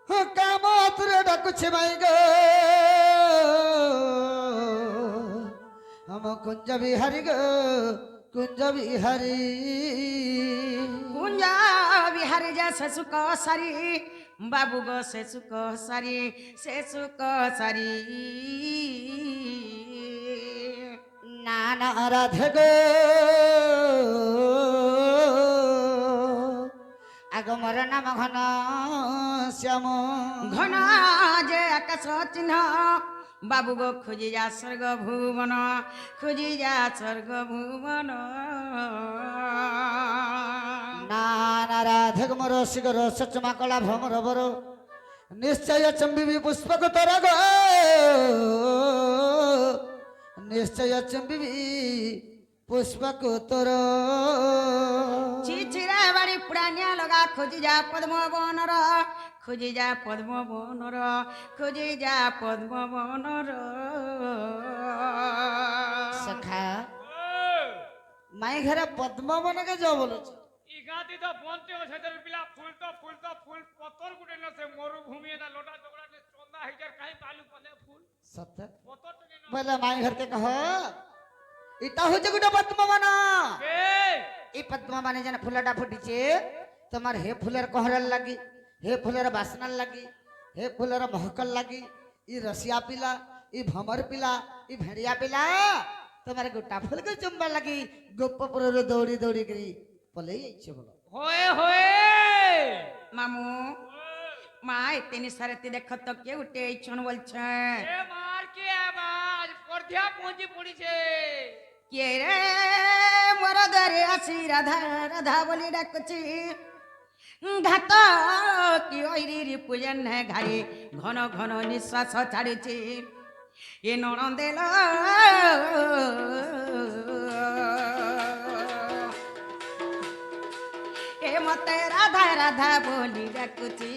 কামতরে ডাকুছে মাই গো আম কুঞ্জ বিহারি গো কুঞ্জ বিহারি কুঞ্জ বিহারি যা শেষুক সারি বাবু গো শেষুক সারি নানা রাধে গো আগমর নাম ঘন শ্যাম ঘন যে আকাশ চিহ্ন বাবু গো খুঁজি যা স্বর্গ ভুবন খুঁজি যা স্বর্গ ভুবন নানা রাধে মোর শিগর সচমা কলা ভ্রমর বর নিশ্চয় চম্বিবি পুষ্পক তর গো নিশ্চয় চম্বিবি পুষ্পক তর চিচিরা বাড়ি পুরানিয়া লগা খুঁজি যা পদ্ম বনর খুঁজি যা পদ্ম বনর খুঁজি যা পদ্ম বনর সখা মাই ঘরে পদ্ম বনকে যাও বলছ ইগাতি তো বনতে ও সেদের পিলা ফুল পতর গুটে না সে মরুভূমি না লোটা জগড়া নে চন্দা হিজার কাই বালু পনে ফুল সত্য পতর টকে না বলে মাই ঘরতে কহ ইটা হচ্ছে গোটা পদ্ম বন কে এই পদ্ম মানে যেন ফুলটা ফুটিছে তোমার হে ফুলের কহরার লাগি হে ফুলের বাসনার লাগি হে ফুলের মহকল লাগি ই রসিয়া পিলা ই ভমর পিলা ই ভেড়িয়া পিলা তোমার গোটা ফুলকে চুম্বার লাগি গোপপুরের দৌড়ি দৌড়ি করি পলেই আইছে বলো হয়ে মামু মা এতেনি সারেতে দেখ তো কে উঠে এইছন বলছে এ মার কি আওয়াজ পর্দা পৌঁছি পড়িছে কে রে মোর দরে আসি রাধা রাধা বলি ডাকুছি ঘাত কি ঐরি পূজন ঘাড়ি ঘন ঘন নিঃশ্বাস ছাড়িছি এ ননদেল এ মতে রাধা রাধা বলি ডাকুছি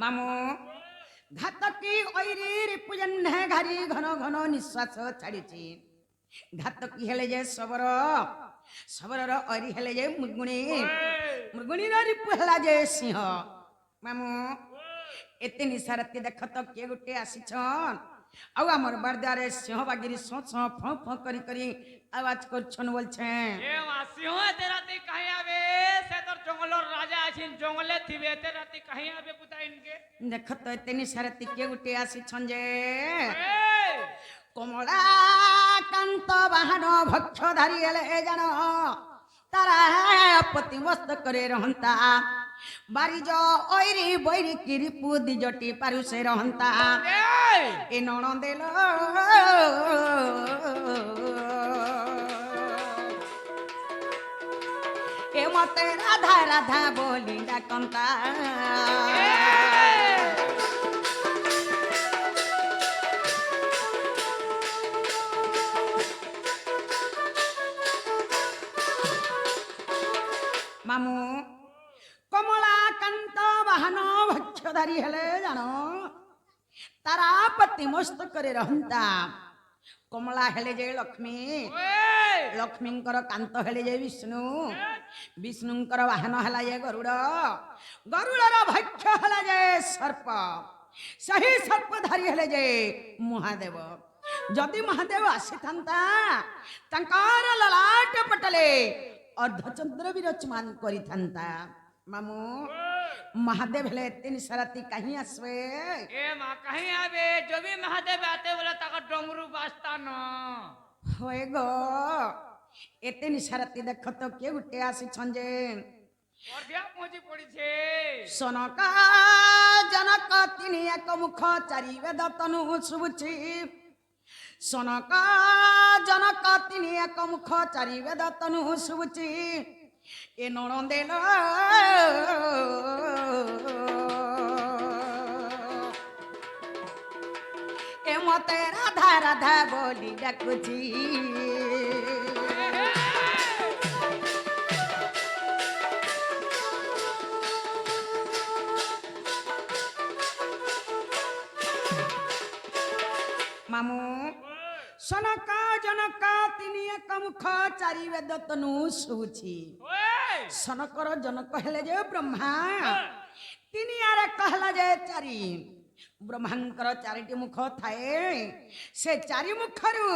মামু ঘাতকি ঐরির পূজন ঘাড়ি ঘন ঘন নিঃশ্বাস ছাড়িছি ঘাতকি হেলে যে সবরর ঐরি হেলে যে মৃগুণীর রিপু হেলা যে সিংহ মামু এতে নিশারাতি দেখ তো কে গুটে আসিছন আউ আমার বারদারে সিংহ বাগিরি সঁ সঁ ফঁ ফঁ করি করি আওয়াজ করছন বলছেন এ মা সিংহ তেরাতি কাহি আবে সে তোর জঙ্গলর রাজা আছেন জঙ্গলে থিবে তেরাতি কাহি আবে বুতাইনকে দেখ তো এতে নিশারাতি কে গুটে আসিছন যে এ কমলা কান্ত বাহন ভক্ষ ধারি এলে জান তারা পতি মস্ত করে রহন্তা বারিজ ঐরি বৈরি কিরি পুদি জটি পারুসে রহন্তা এ ননদেল এ মতে রাধা রাধা বলি ডাকন্তা মামু কমলা কান্ত বাহন ভক্ষধারী হেলে জান তারা পতি মস্ত করে রহন্তা কমলা হেলে যে লক্ষ্মী লক্ষ্মীঙ্কর কান্ত হেলে যে বিষ্ণু বিষ্ণুঙ্কর বাহନ ହେଲା ଯେ ଗରୁଡ଼ ଗରୁଡ଼ର ଭକ୍ଷ ହେଲା ଯେ ସର୍ପ ସେହି ସର୍ପଧାରୀ ହେଲେ ଯେ ମହାଦେବ ଯଦି ମହାଦେବ ଆସିଥାନ୍ତା ତାଙ୍କର ଲଲାଟ ପଟଲେ ଅର୍ଦ୍ଧଚନ୍ଦ୍ର ବିରଚମାନ କରିଥାନ୍ତା ମାମୁ ମହାଦେବ ହେଲେ ଏତେ ନିଶାରାତି କାହିଁ ଆସିବେ ए मां कहीं आवे जो भी महादेव आते बोला ताका डमरू बाजता न ହୋଏ ଗୋ ଏତେ ନିଶାରାତି ଦେଖ ତ କିଏ ଗୋଟେ ଆସିଛନ୍ ଯେ पढ़िया पहुंची पड़ी छे ସନକ ଜନକ ତିନି ଏକ ମୁଖ ଚାରି ବେଦ ତନୁ ଶୁଭୁଛି ସନକ ଜନକ ତିନି ଏକ ମୁଖ ଚାରି ବେଦ ତନୁ ଶୁଭୁଛି ଏ ନଣନ୍ଦେଲ ଏ ମତେ ରାଧା ରାଧା ବୋଲି ଡାକୁଛି ମାମୁଁ ସନକା ଜନକା ତିନି ଏକ ମୁଖ ଚାରି ବେଦ ତନୁ ଶୁଭୁଛି। ସନକର ଜନକ ହେଲେ ଯେ ବ୍ରହ୍ମା, ତିନି ଆରେ କହିଲା ଯେ ଚାରି। ବ୍ରହ୍ମାଙ୍କର ଚାରିଟି ମୁଖ ଥାଏ, ସେ ଚାରି ମୁଖରୁ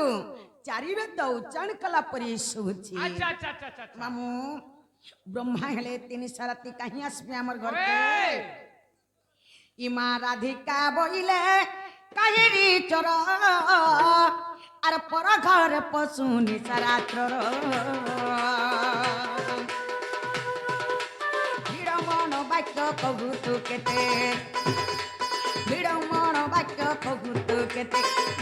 ଚାରି ବେଦ ଉଚ୍ଚାରଣ କଲା ପରି ଶୁଭୁଛି। আচ্ছা আচ্ছা আচ্ছা আচ্ছা আচ্ছা। ମାମୁଁ ବ୍ରହ୍ମା ହେଲେ ତିନି ସାରାତି କାହିଁ ଆସିବେ ଆମର ଘରକୁ? ইমা রাধিকা বইলে কাহিরি চর আর পর ঘর পশুনি সারাত্রর ভিড়মণ বাক্য কহুতু কেতে, ভিড়মণ বাক্য কহুতু কেতে,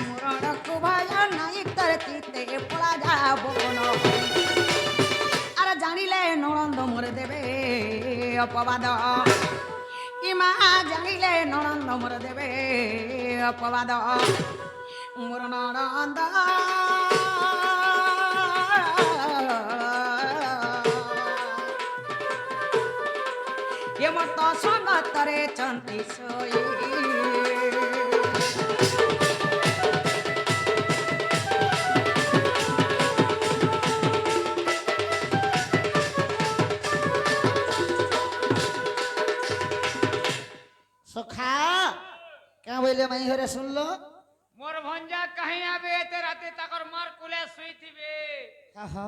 মরণকু ভয় নাই তর চিতে পড়া যাব কোন। আর জানিলে ননন্দ মোরে দেবে অপবাদ, ইমা জানিলে ননন্দ মোর দেবে অপবাদ। মোর ননন্দ এমত সঙ্গতরে চন্তি সই। সখা কেন বললে মাই ঘরে শুনলো? মোর ভঞ্জা কাহি আবে এতে রাতে তাকর মার কুলে শুইতিবে। কাহা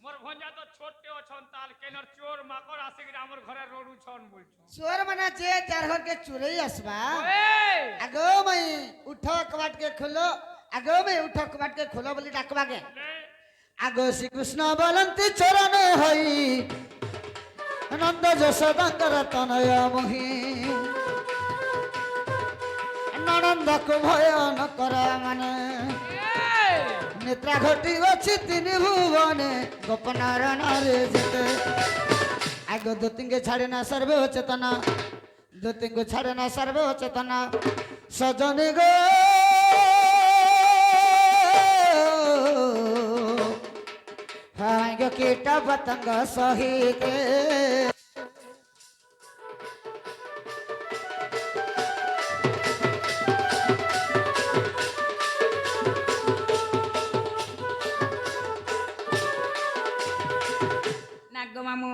মোর ভঞ্জা তো ছোট্টে অছন তাল কেনর চোর মাকড় আসি কি আমার ঘরে রড়ু ছন বলছো। চোর মানে যে যার ঘর के चुरई আসবা। ওই আগো মাই উঠো কবাট के खोलो, আগো মাই উঠো কবাট के खोलो বলি ডাকবা গে। আগো শ্রীকৃষ্ণ বলন্তি চরণ হই, নন্দ যশোদাঙ্কর তনয় মোহি, ননন্দকু ভয় ন কর মানে, নেত্রা ঘটি অছি তিনি ভুবনে, গোপনার নারে যেতে। আগো দোতিঙ্গে ছাড়ে না সর্বে চেতনা, দোতিঙ্গু ছাড়ে না সর্বে চেতনা, সজনে গো হাঙ্গ কীট পতঙ্গ সহিতে। নাগ মামু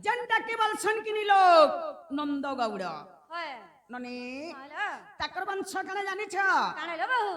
জনটা কেবল সনকিনি লোক নন্দ গৌড়। ননি হ্যালো তাকর বংশ কানে জানিছ কানে লো বহু